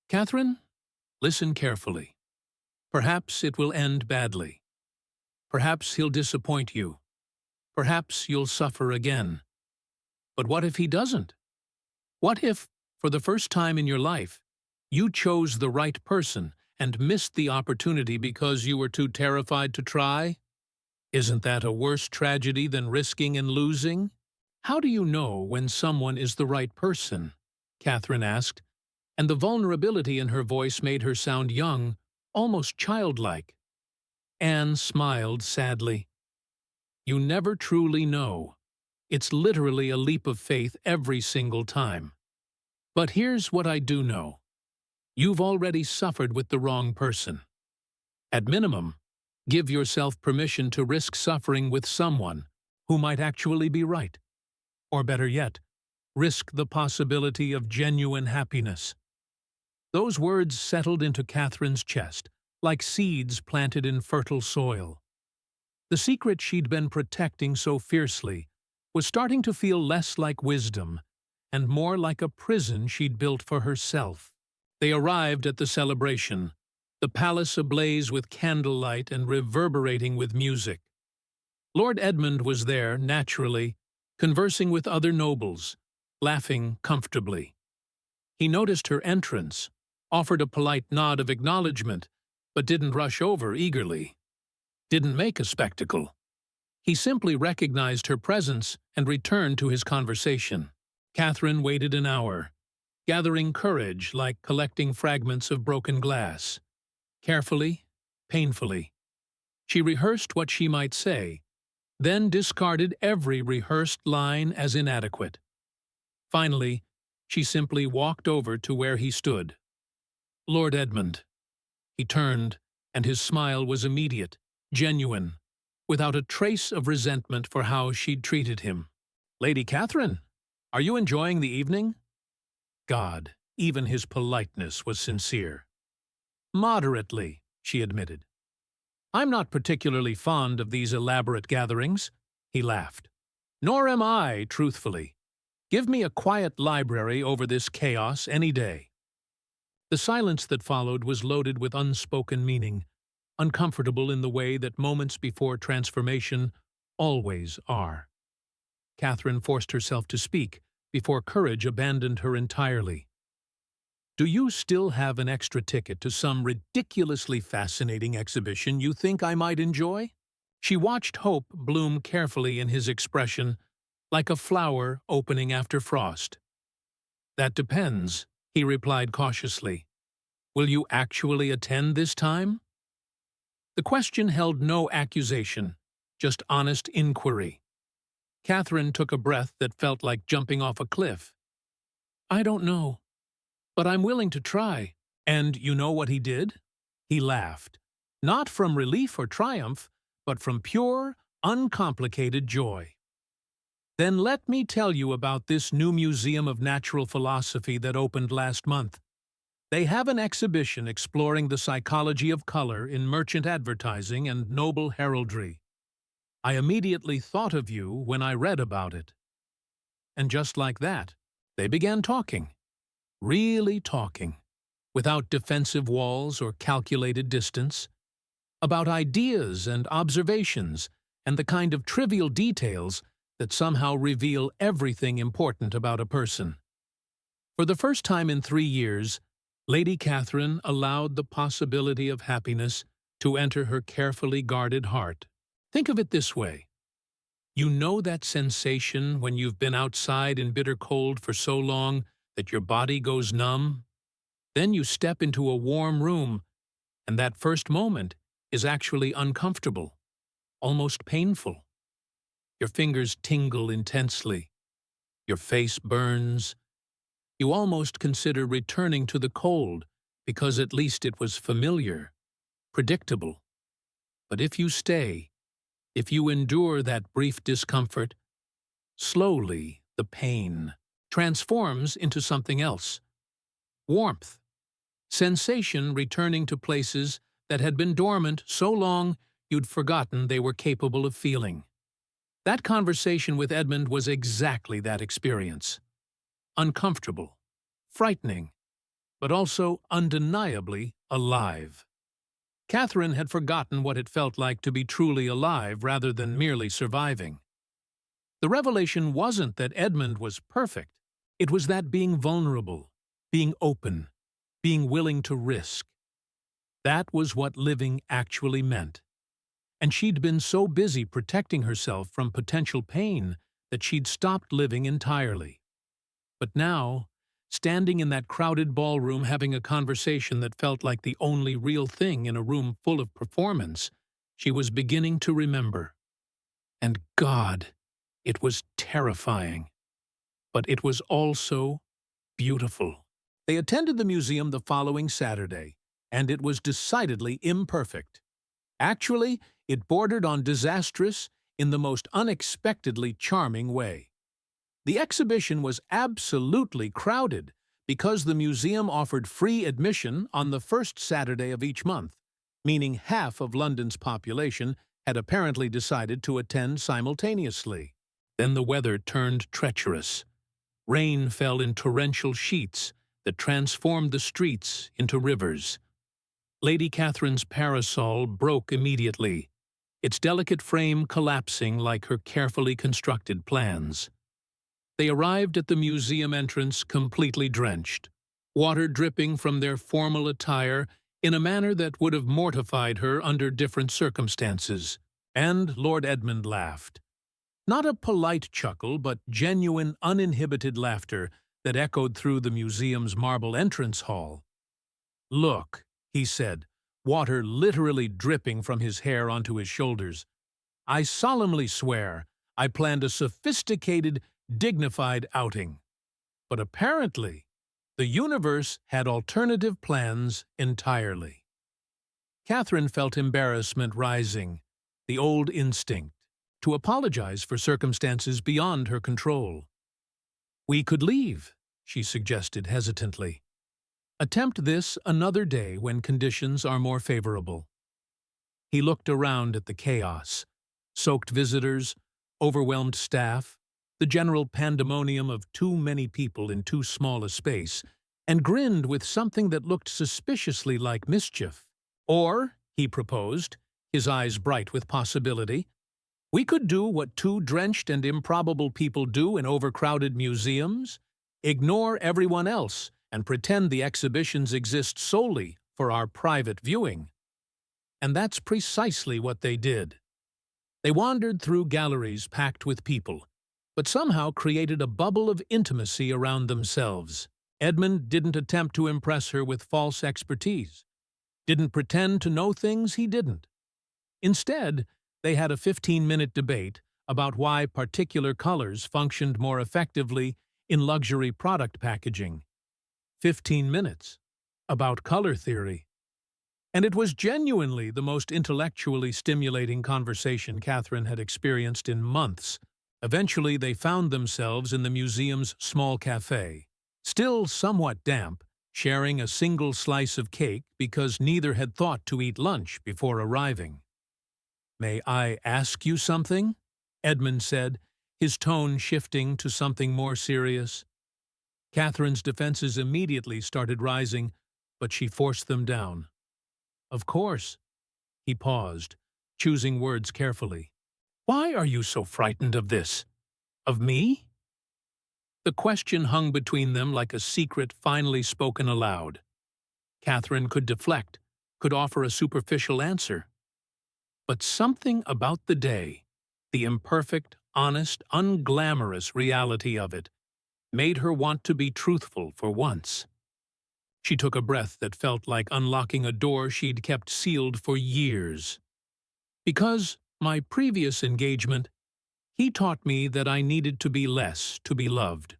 [SPEAKER 2] "Catherine, listen carefully. Perhaps it will end badly. Perhaps he'll disappoint you. Perhaps you'll suffer again. But what if he doesn't? What if, for the first time in your life, you chose the right person and missed the opportunity because you were too terrified to try? Isn't that a worse tragedy than risking and losing?" "How do you know when someone is the right person?" Catherine asked, and the vulnerability in her voice made her sound young, almost childlike. Anne smiled sadly. "You never truly know. It's literally a leap of faith every single time. But here's what I do know. You've already suffered with the wrong person. At minimum, give yourself permission to risk suffering with someone who might actually be right. Or better yet, risk the possibility of genuine happiness." Those words settled into Catherine's chest, like seeds planted in fertile soil. The secret she'd been protecting so fiercely was starting to feel less like wisdom and more like a prison she'd built for herself. They arrived at the celebration, the palace ablaze with candlelight and reverberating with music. Lord Edmund was there, naturally, conversing with other nobles, laughing comfortably. He noticed her entrance, offered a polite nod of acknowledgement, but didn't rush over eagerly. Didn't make a spectacle. He simply recognized her presence and returned to his conversation. Catherine waited an hour, gathering courage like collecting fragments of broken glass. Carefully, painfully. She rehearsed what she might say, then discarded every rehearsed line as inadequate. Finally, she simply walked over to where he stood. "Lord Edmund." He turned, and his smile was immediate, genuine, without a trace of resentment for how she'd treated him. "Lady Catherine, are you enjoying the evening?" God, even his politeness was sincere. "Moderately," she admitted. "I'm not particularly fond of these elaborate gatherings, He laughed. Nor am I, truthfully. Give me a quiet library over this chaos any day. The silence that followed was loaded with unspoken meaning, uncomfortable in the way that moments before transformation always are. Catherine forced herself to speak before courage abandoned her entirely. Do you still have an extra ticket to some ridiculously fascinating exhibition you think I might enjoy? She watched hope bloom carefully in his expression, like a flower opening after frost. That depends, he replied cautiously. Will you actually attend this time? The question held no accusation, just honest inquiry. Catherine took a breath that felt like jumping off a cliff. I don't know, but I'm willing to try. And you know what he did? He laughed, not from relief or triumph, but from pure, uncomplicated joy. Then let me tell you about this new Museum of Natural Philosophy that opened last month. They have an exhibition exploring the psychology of color in merchant advertising and noble heraldry. I immediately thought of you when I read about it. And just like that, they began talking. Really talking, without defensive walls or calculated distance, about ideas and observations and the kind of trivial details that somehow reveal everything important about a person. For the first time in 3 years, Lady Catherine allowed the possibility of happiness to enter her carefully guarded heart. Think of it this way. You know that sensation when you've been outside in bitter cold for so long that your body goes numb? Then you step into a warm room, and that first moment is actually uncomfortable, almost painful. Your fingers tingle intensely. Your face burns. You almost consider returning to the cold because at least it was familiar, predictable. But if you stay, if you endure that brief discomfort, slowly the pain transforms into something else. Warmth. Sensation returning to places that had been dormant so long you'd forgotten they were capable of feeling. That conversation with Edmund was exactly that experience. Uncomfortable, frightening, but also undeniably alive. Catherine had forgotten what it felt like to be truly alive rather than merely surviving. The revelation wasn't that Edmund was perfect. It was that being vulnerable, being open, being willing to risk. That was what living actually meant. And she'd been so busy protecting herself from potential pain that she'd stopped living entirely. But now, standing in that crowded ballroom having a conversation that felt like the only real thing in a room full of performance, she was beginning to remember. And God, it was terrifying. But it was also beautiful. They attended the museum the following Saturday, and it was decidedly imperfect. Actually, it bordered on disastrous in the most unexpectedly charming way. The exhibition was absolutely crowded because the museum offered free admission on the first Saturday of each month, meaning half of London's population had apparently decided to attend simultaneously. Then the weather turned treacherous. Rain fell in torrential sheets that transformed the streets into rivers. Lady Catherine's parasol broke immediately, its delicate frame collapsing like her carefully constructed plans. They arrived at the museum entrance completely drenched, water dripping from their formal attire in a manner that would have mortified her under different circumstances. And Lord Edmund laughed. Not a polite chuckle, but genuine, uninhibited laughter that echoed through the museum's marble entrance hall. Look, he said, water literally dripping from his hair onto his shoulders. I solemnly swear I planned a sophisticated, dignified outing. But apparently, the universe had alternative plans entirely. Catherine felt embarrassment rising, the old instinct, to apologize for circumstances beyond her control. We could leave, she suggested hesitantly. Attempt this another day when conditions are more favorable. He looked around at the chaos, soaked visitors, overwhelmed staff, the general pandemonium of too many people in too small a space, and grinned with something that looked suspiciously like mischief. Or, he proposed, his eyes bright with possibility, we could do what two drenched and improbable people do in overcrowded museums, ignore everyone else and pretend the exhibitions exist solely for our private viewing. And that's precisely what they did. They wandered through galleries packed with people, but somehow created a bubble of intimacy around themselves. Edmund didn't attempt to impress her with false expertise, didn't pretend to know things he didn't. Instead, they had a 15-minute debate about why particular colors functioned more effectively in luxury product packaging. 15 minutes about color theory. And it was genuinely the most intellectually stimulating conversation Catherine had experienced in months. Eventually, they found themselves in the museum's small cafe, still somewhat damp, sharing a single slice of cake because neither had thought to eat lunch before arriving. "May I ask you something?" Edmund said, his tone shifting to something more serious. Catherine's defenses immediately started rising, but she forced them down. "Of course." He paused, choosing words carefully. "Why are you so frightened of this? Of me?" The question hung between them like a secret finally spoken aloud. Catherine could deflect, could offer a superficial answer. But something about the day, the imperfect, honest, unglamorous reality of it, made her want to be truthful for once. She took a breath that felt like unlocking a door she'd kept sealed for years. "Because my previous engagement, he taught me that I needed to be less to be loved,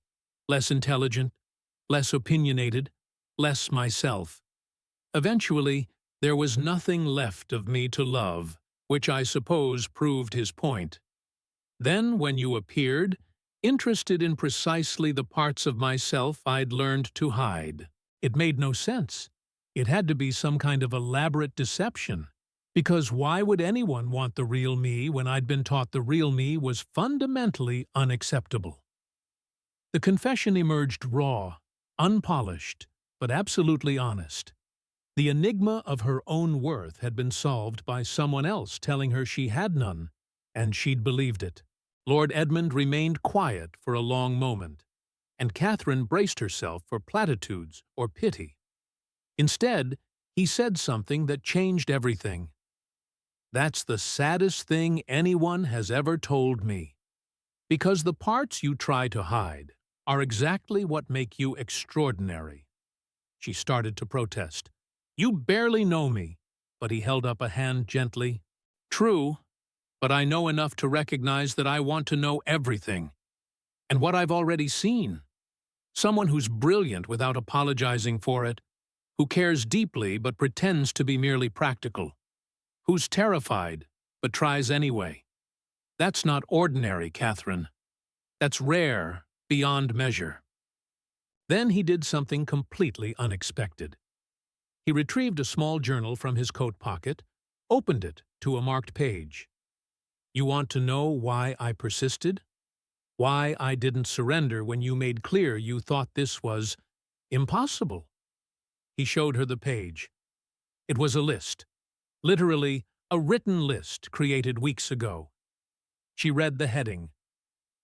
[SPEAKER 2] less intelligent, less opinionated, less myself. Eventually, there was nothing left of me to love, which I suppose proved his point. Then, when you appeared, interested in precisely the parts of myself I'd learned to hide. It made no sense. It had to be some kind of elaborate deception. Because why would anyone want the real me when I'd been taught the real me was fundamentally unacceptable?" The confession emerged raw, unpolished, but absolutely honest. The enigma of her own worth had been solved by someone else telling her she had none, and she'd believed it. Lord Edmund remained quiet for a long moment, and Catherine braced herself for platitudes or pity. Instead, he said something that changed everything. "That's the saddest thing anyone has ever told me. Because the parts you try to hide are exactly what make you extraordinary." She started to protest. "You barely know me," but he held up a hand gently. "True, but I know enough to recognize that I want to know everything. And what I've already seen. Someone who's brilliant without apologizing for it, who cares deeply but pretends to be merely practical, who's terrified but tries anyway. That's not ordinary, Catherine. That's rare, beyond measure." Then he did something completely unexpected. He retrieved a small journal from his coat pocket, opened it to a marked page. "You want to know why I persisted? Why I didn't surrender when you made clear you thought this was impossible?" He showed her the page. It was a list, literally a written list created weeks ago. She read the heading,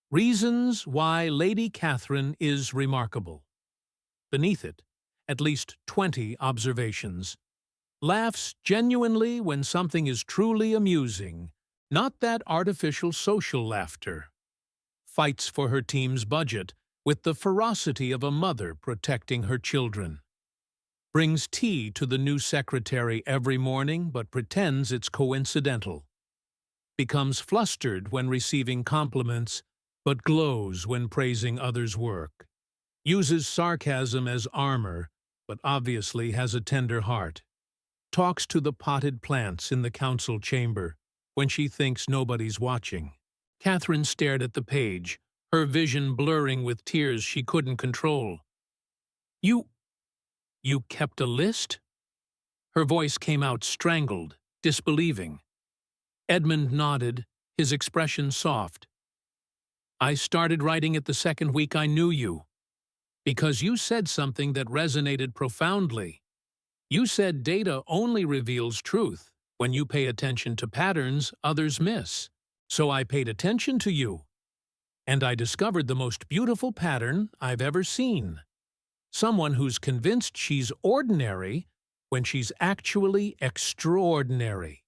[SPEAKER 2] "Reasons Why Lady Catherine is Remarkable." Beneath it, at least 20 observations. "Laughs genuinely when something is truly amusing, not that artificial social laughter. Fights for her team's budget with the ferocity of a mother protecting her children. Brings tea to the new secretary every morning but pretends it's coincidental. Becomes flustered when receiving compliments but glows when praising others' work. Uses sarcasm as armor but obviously has a tender heart. Talks to the potted plants in the council chamber when she thinks nobody's watching." Catherine stared at the page, her vision blurring with tears she couldn't control. You kept a list?" Her voice came out strangled, disbelieving. Edmund nodded, his expression soft. I started writing it the second week I knew you, because you said something that resonated profoundly. You said data only reveals truth when you pay attention to patterns others miss. So I paid attention to you, and I discovered the most beautiful pattern I've ever seen. Someone who's convinced she's ordinary when she's actually extraordinary.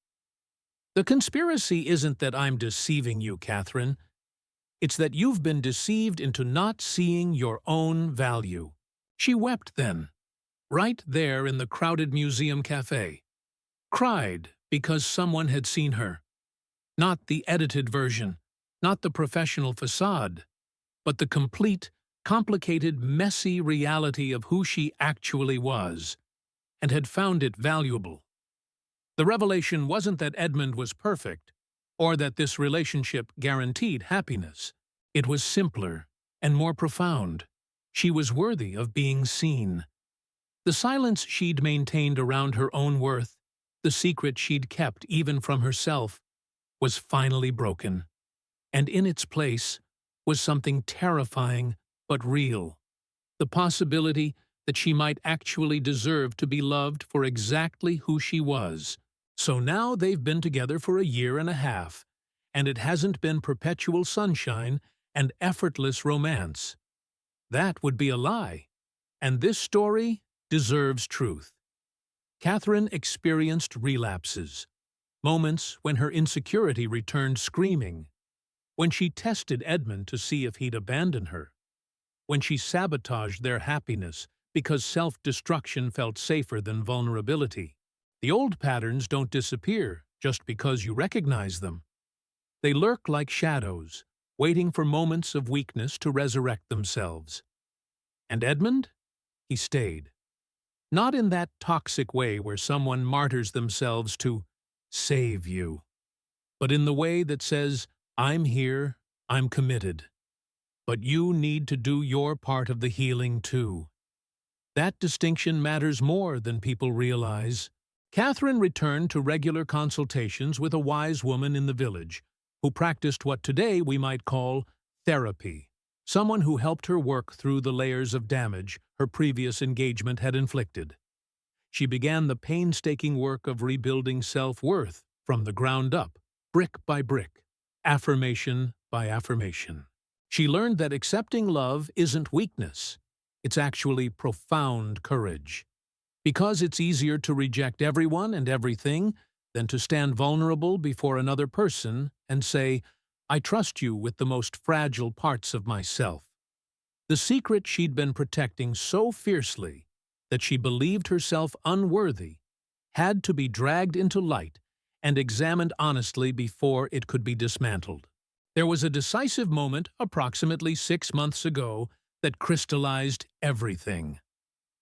[SPEAKER 2] The conspiracy isn't that I'm deceiving you, Catherine. It's that you've been deceived into not seeing your own value. She wept then, right there in the crowded museum cafe. Cried because someone had seen her. Not the edited version, not the professional facade, but the complete, complicated, messy reality of who she actually was, and had found it valuable. The revelation wasn't that Edmund was perfect, or that this relationship guaranteed happiness. It was simpler and more profound. She was worthy of being seen. The silence she'd maintained around her own worth, the secret she'd kept even from herself, was finally broken. And in its place was something terrifying but real. The possibility that she might actually deserve to be loved for exactly who she was. So now they've been together for a year and a half, and it hasn't been perpetual sunshine and effortless romance. That would be a lie, and this story deserves truth. Catherine experienced relapses, moments when her insecurity returned screaming, when she tested Edmund to see if he'd abandon her, when she sabotaged their happiness because self-destruction felt safer than vulnerability. The old patterns don't disappear just because you recognize them. They lurk like shadows, waiting for moments of weakness to resurrect themselves. And Edmund? He stayed. Not in that toxic way where someone martyrs themselves to save you, but in the way that says, I'm here, I'm committed. But you need to do your part of the healing too. That distinction matters more than people realize. Catherine returned to regular consultations with a wise woman in the village, who practiced what today we might call therapy, someone who helped her work through the layers of damage her previous engagement had inflicted. She began the painstaking work of rebuilding self-worth from the ground up, brick by brick, affirmation by affirmation. She learned that accepting love isn't weakness, it's actually profound courage. Because it's easier to reject everyone and everything than to stand vulnerable before another person and say, I trust you with the most fragile parts of myself. The secret she'd been protecting so fiercely that she believed herself unworthy had to be dragged into light and examined honestly before it could be dismantled. There was a decisive moment approximately 6 months ago that crystallized everything.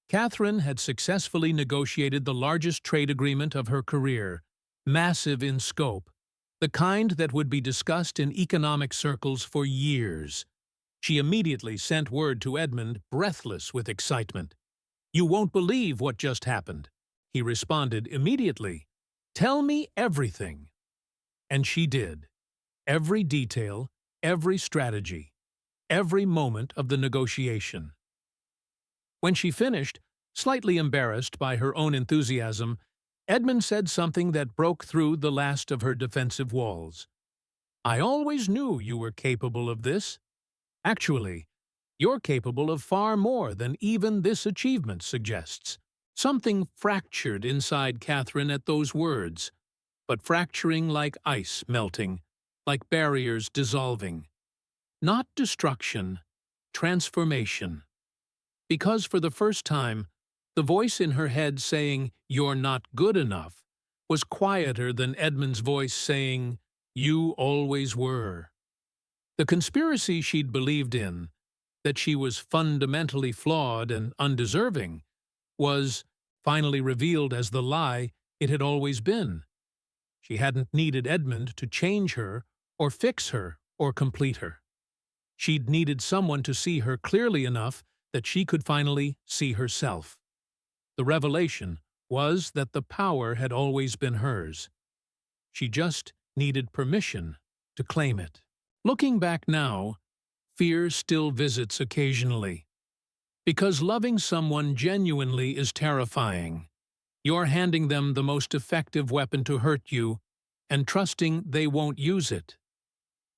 [SPEAKER 2] Catherine had successfully negotiated the largest trade agreement of her career, massive in scope, the kind that would be discussed in economic circles for years. She immediately sent word to Edmund, breathless with excitement. You won't believe what just happened. He responded immediately. Tell me everything. And she did. Every detail, every strategy, every moment of the negotiation. When she finished, slightly embarrassed by her own enthusiasm, Edmund said something that broke through the last of her defensive walls. I always knew you were capable of this. Actually, you're capable of far more than even this achievement suggests. Something fractured inside Catherine at those words, but fracturing like ice melting, like barriers dissolving. Not destruction, transformation. Because for the first time, the voice in her head saying, you're not good enough, was quieter than Edmund's voice saying, you always were. The conspiracy she'd believed in, that she was fundamentally flawed and undeserving, was finally revealed as the lie it had always been. She hadn't needed Edmund to change her, or fix her, or complete her. She'd needed someone to see her clearly enough that she could finally see herself. The revelation was that the power had always been hers. She just needed permission to claim it. Looking back now, fear still visits occasionally. Because loving someone genuinely is terrifying. You're handing them the most effective weapon to hurt you and trusting they won't use it.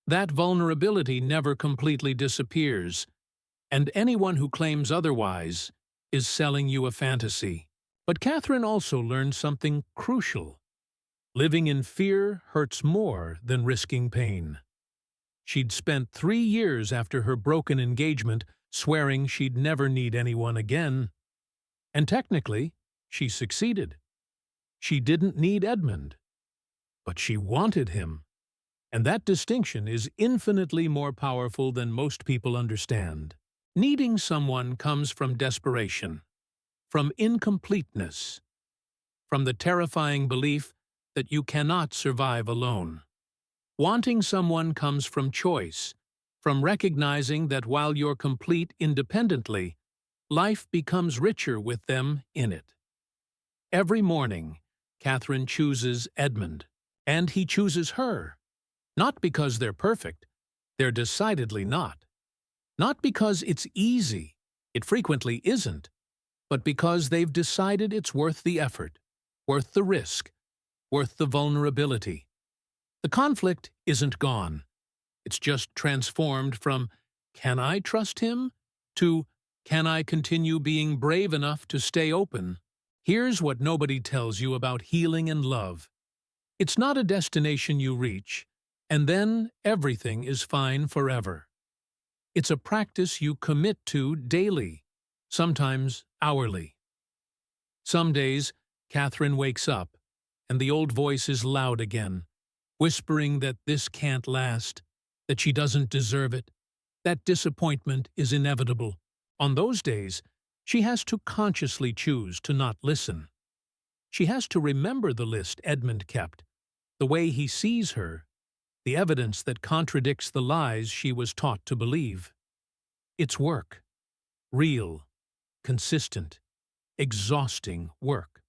[SPEAKER 2] That vulnerability never completely disappears, and anyone who claims otherwise is selling you a fantasy. But Catherine also learned something crucial. Living in fear hurts more than risking pain. She'd spent 3 years after her broken engagement swearing she'd never need anyone again. And technically, she succeeded. She didn't need Edmund, but she wanted him. And that distinction is infinitely more powerful than most people understand. Needing someone comes from desperation, from incompleteness, from the terrifying belief that you cannot survive alone. Wanting someone comes from choice, from recognizing that while you're complete independently, life becomes richer with them in it. Every morning, Catherine chooses Edmund, and he chooses her. Not because they're perfect, they're decidedly not. Not because it's easy, it frequently isn't, but because they've decided it's worth the effort, worth the risk, worth the vulnerability. The conflict isn't gone. It's just transformed from, "Can I trust him?" to, "Can I continue being brave enough to stay open?" Here's what nobody tells you about healing and love. It's not a destination you reach, and then everything is fine forever. It's a practice you commit to daily, sometimes hourly. Some days, Catherine wakes up, and the old voice is loud again, whispering that this can't last, that she doesn't deserve it, that disappointment is inevitable. On those days, she has to consciously choose to not listen. She has to remember the list Edmund kept, the way he sees her, the evidence that contradicts the lies she was taught to believe. It's work. Real, consistent, exhausting work.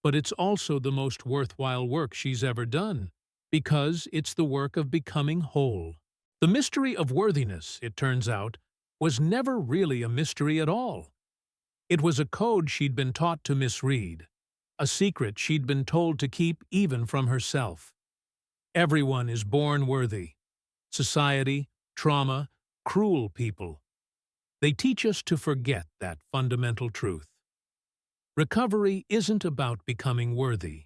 [SPEAKER 2] But it's also the most worthwhile work she's ever done, because it's the work of becoming whole. The mystery of worthiness, it turns out, was never really a mystery at all. It was a code she'd been taught to misread, a secret she'd been told to keep even from herself. Everyone is born worthy. Society, trauma, cruel people. They teach us to forget that fundamental truth. Recovery isn't about becoming worthy.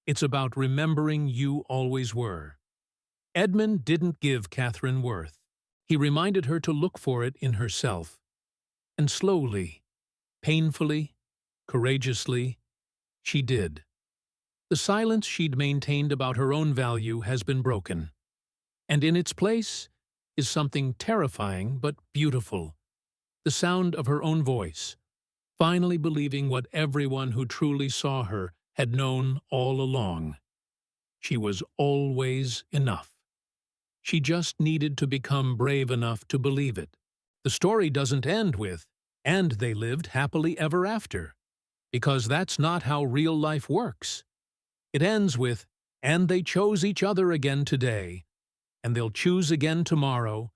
[SPEAKER 2] It's about remembering you always were. Edmund didn't give Catherine worth. He reminded her to look for it in herself. And slowly, painfully, courageously, she did. The silence she'd maintained about her own value has been broken. And in its place is something terrifying but beautiful. The sound of her own voice, finally believing what everyone who truly saw her had known all along. She was always enough. She just needed to become brave enough to believe it. The story doesn't end with, "and they lived happily ever after," because that's not how real life works. It ends with, "and they chose each other again today, and they'll choose again tomorrow,"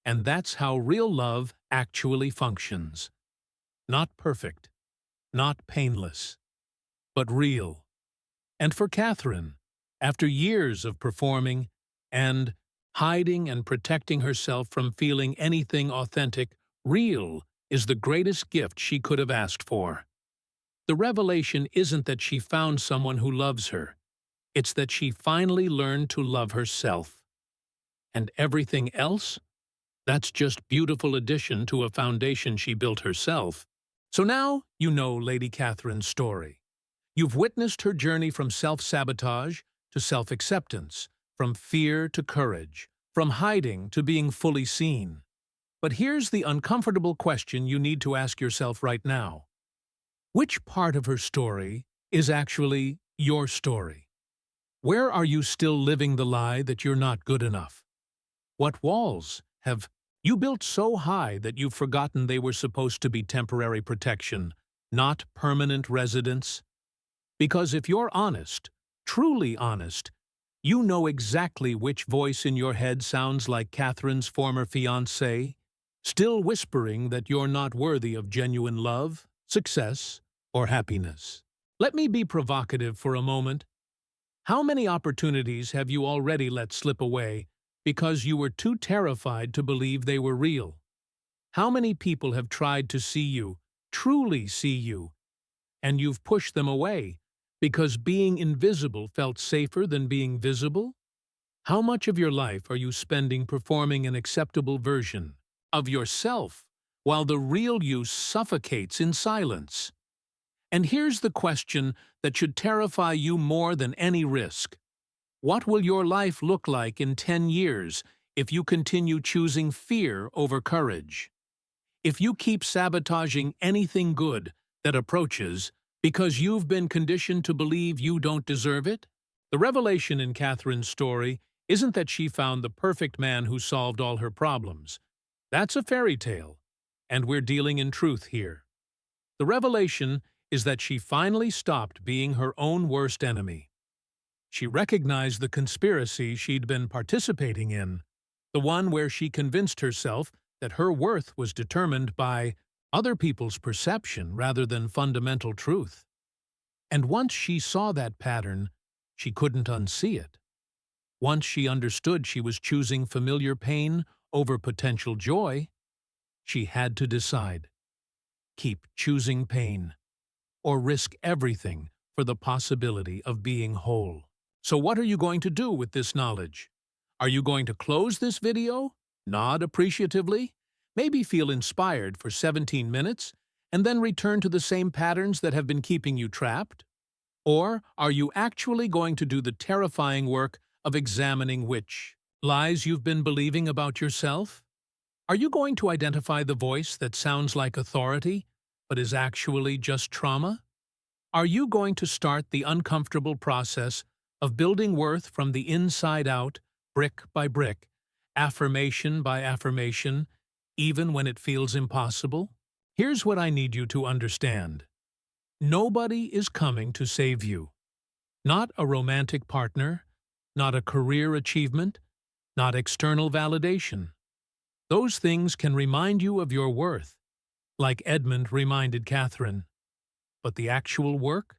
[SPEAKER 2] and that's how real love actually functions. Not perfect, not painless, but real. And for Catherine, after years of performing and hiding and protecting herself from feeling anything authentic, real is the greatest gift she could have asked for. The revelation isn't that she found someone who loves her. It's that she finally learned to love herself. And everything else? That's just beautiful addition to a foundation she built herself. So now you know Lady Catherine's story. You've witnessed her journey from self-sabotage to self-acceptance, from fear to courage, from hiding to being fully seen. But here's the uncomfortable question you need to ask yourself right now. Which part of her story is actually your story? Where are you still living the lie that you're not good enough? What walls have you built so high that you've forgotten they were supposed to be temporary protection, not permanent residence? Because if you're honest, truly honest, You know exactly which voice in your head sounds like Catherine's former fiancé, still whispering that you're not worthy of genuine love, success, or happiness. Let me be provocative for a moment. How many opportunities have you already let slip away because you were too terrified to believe they were real? How many people have tried to see you, truly see you, and you've pushed them away because being invisible felt safer than being visible? How much of your life are you spending performing an acceptable version of yourself while the real you suffocates in silence? And here's the question that should terrify you more than any risk. What will your life look like in 10 years if you continue choosing fear over courage? If you keep sabotaging anything good that approaches because you've been conditioned to believe you don't deserve it? The revelation in Catherine's story isn't that she found the perfect man who solved all her problems. That's a fairy tale, and we're dealing in truth here. The revelation is that she finally stopped being her own worst enemy. She recognized the conspiracy she'd been participating in, the one where she convinced herself that her worth was determined by other people's perception rather than fundamental truth. And once she saw that pattern, she couldn't unsee it. Once she understood she was choosing familiar pain over potential joy, she had to decide. Keep choosing pain, or risk everything for the possibility of being whole. So what are you going to do with this knowledge? Are you going to close this video, nod appreciatively, maybe feel inspired for 17 minutes, and then return to the same patterns that have been keeping you trapped? Or are you actually going to do the terrifying work of examining which lies you've been believing about yourself? Are you going to identify the voice that sounds like authority, but is actually just trauma? Are you going to start the uncomfortable process of building worth from the inside out, brick by brick, affirmation by affirmation, even when it feels impossible? Here's what I need you to understand. Nobody is coming to save you. Not a romantic partner, not a career achievement, not external validation. Those things can remind you of your worth, like Edmund reminded Catherine. But the actual work?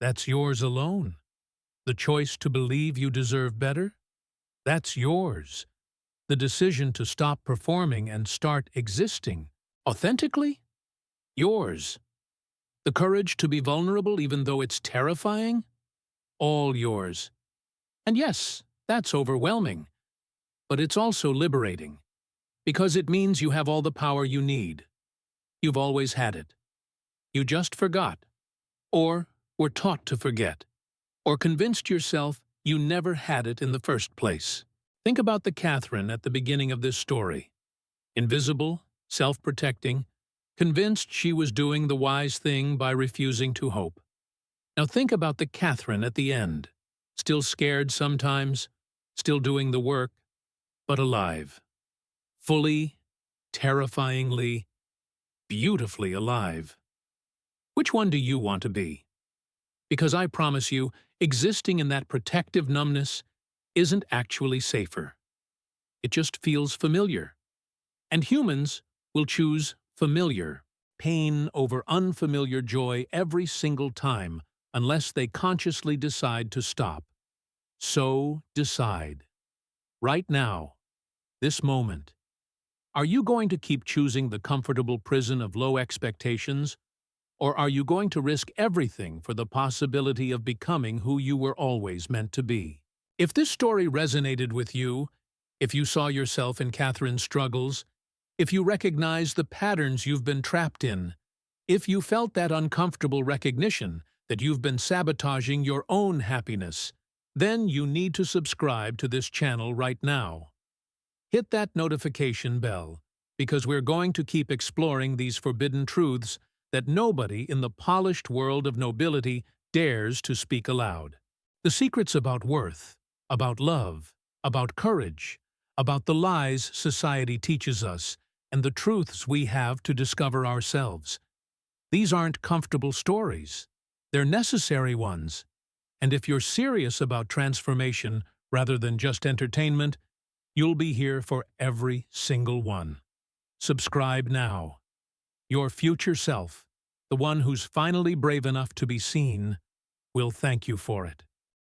[SPEAKER 2] That's yours alone. The choice to believe you deserve better? That's yours. The decision to stop performing and start existing authentically? Yours. The courage to be vulnerable even though it's terrifying? All yours. And yes, that's overwhelming. But it's also liberating, because it means you have all the power you need. You've always had it. You just forgot, or were taught to forget, or convinced yourself you never had it in the first place. Think about the Catherine at the beginning of this story. Invisible, self-protecting, convinced she was doing the wise thing by refusing to hope. Now think about the Catherine at the end, still scared sometimes, still doing the work, but alive. Fully, terrifyingly, beautifully alive. Which one do you want to be? Because I promise you, existing in that protective numbness isn't actually safer. It just feels familiar. And humans will choose familiar, pain over unfamiliar joy every single time, unless they consciously decide to stop. So decide. Right now, this moment. Are you going to keep choosing the comfortable prison of low expectations, or are you going to risk everything for the possibility of becoming who you were always meant to be? If this story resonated with you, if you saw yourself in Catherine's struggles, if you recognized the patterns you've been trapped in, if you felt that uncomfortable recognition that you've been sabotaging your own happiness, then you need to subscribe to this channel right now. Hit that notification bell, because we're going to keep exploring these forbidden truths that nobody in the polished world of nobility dares to speak aloud. The secrets about worth, about love, about courage, about the lies society teaches us, and the truths we have to discover ourselves. These aren't comfortable stories. They're necessary ones. And if you're serious about transformation rather than just entertainment, you'll be here for every single one. Subscribe now. Your future self, the one who's finally brave enough to be seen, will thank you for it.